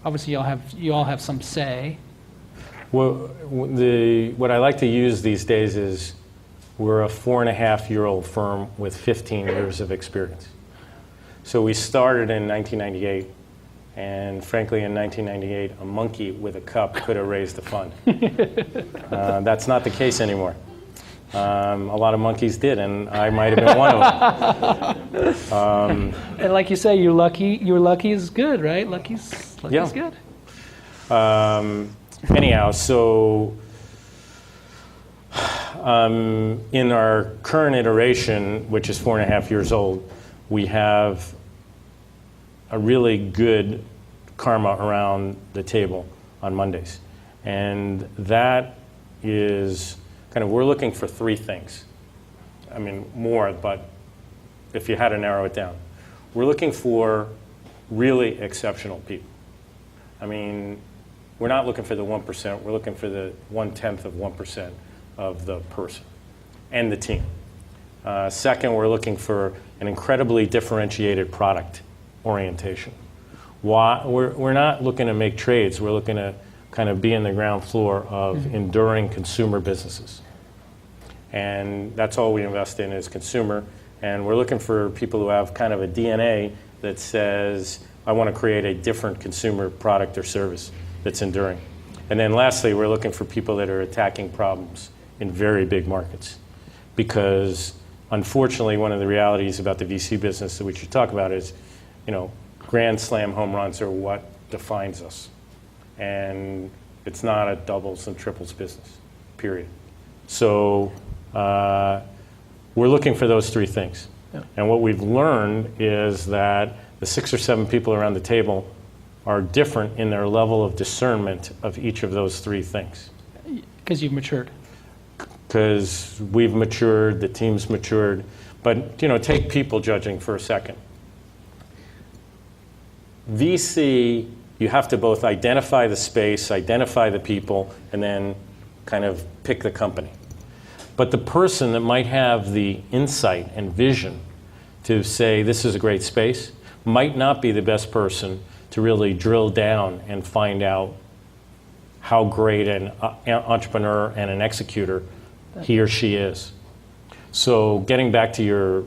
Obviously, you all have some say. Well, what I like to use these days is we're a 4.5-year-old firm with 15 years of experience. So we started in 1998, and frankly, in 1998, a monkey with a cup could have raised a fund. That's not the case anymore. A lot of monkeys did, and I might have been one of them. And like you say, you're lucky. Your lucky is good, right? Lucky's good. Anyhow, so in our current iteration, which is 4.5 years old, we have a really good karma around the table on Mondays. And that is kind of, we're looking for 3 things. I mean, more, but if you had to narrow it down. We're looking for really exceptional people. I mean, we're not looking for the 1%, we're looking for the 1/10 of 1% of the person and the team. Second, we're looking for an incredibly differentiated product orientation. We're not looking to make trades, we're looking to kind of be in the ground floor of enduring consumer businesses. And that's all we invest in is consumer. And we're looking for people who have kind of a DNA that says, I want to create a different consumer product or service that's enduring. And then lastly, we're looking for people that are attacking problems in very big markets. Because unfortunately, one of the realities about the VC business that we should talk about is, grand slam home runs are what defines us. And it's not a doubles and triples business, period. So we're looking for those 3 things. Yeah. And what we've learned is that the 6 or 7 people around the table are different in their level of discernment of each of those 3 things. Because you've matured. Because we've matured, the team's matured. But, take people judging for a second. VC, you have to both identify the space, identify the people, and then kind of pick the company. But the person that might have the insight and vision to say this is a great space might not be the best person to really drill down and find out how great an entrepreneur and an executor he or she is. So getting back to your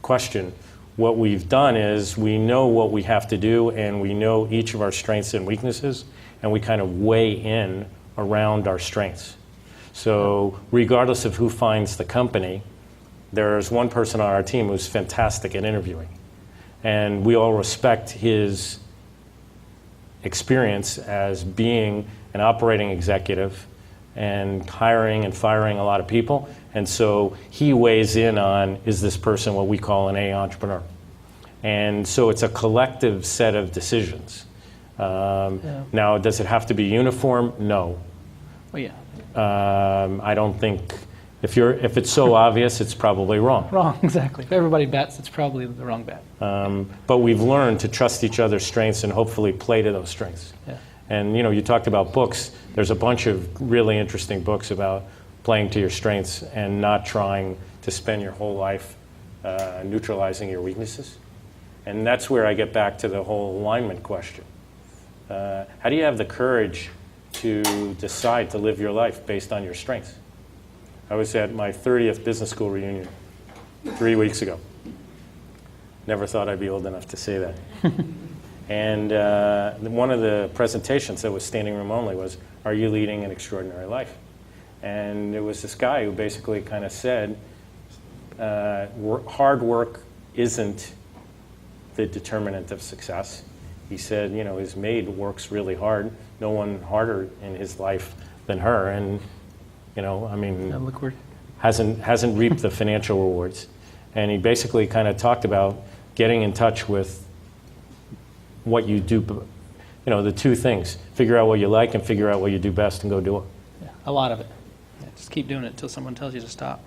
question, what we've done is we know what we have to do and we know each of our strengths and weaknesses, and we kind of weigh in around our strengths. So regardless of who finds the company, there's one person on our team who's fantastic at interviewing. And we all respect his experience as being an operating executive and hiring and firing a lot of people. And so he weighs in on, is this person what we call an A entrepreneur? And so it's a collective set of decisions. Now, does it have to be uniform? No. Well, yeah. I don't think, if it's so obvious, it's probably wrong. Wrong, exactly. If everybody bets, it's probably the wrong bet. But we've learned to trust each other's strengths and hopefully play to those strengths. Yeah. And you talked about books. There's a bunch of really interesting books about playing to your strengths and not trying to spend your whole life neutralizing your weaknesses. And that's where I get back to the whole alignment question. How do you have the courage to decide to live your life based on your strengths? I was at my 30th business school reunion 3 weeks ago. Never thought I'd be old enough to say that. And one of the presentations that was standing room only was, are you leading an extraordinary life? And it was this guy who basically kind of said, hard work isn't the determinant of success. He said, his maid works really hard. No one harder in his life than her. And, hasn't reaped the financial rewards. And he basically kind of talked about getting in touch with what you do, the 2 things. Figure out what you like and figure out what you do best and go do it. Yeah, a lot of it. Yeah, just keep doing it until someone tells you to stop.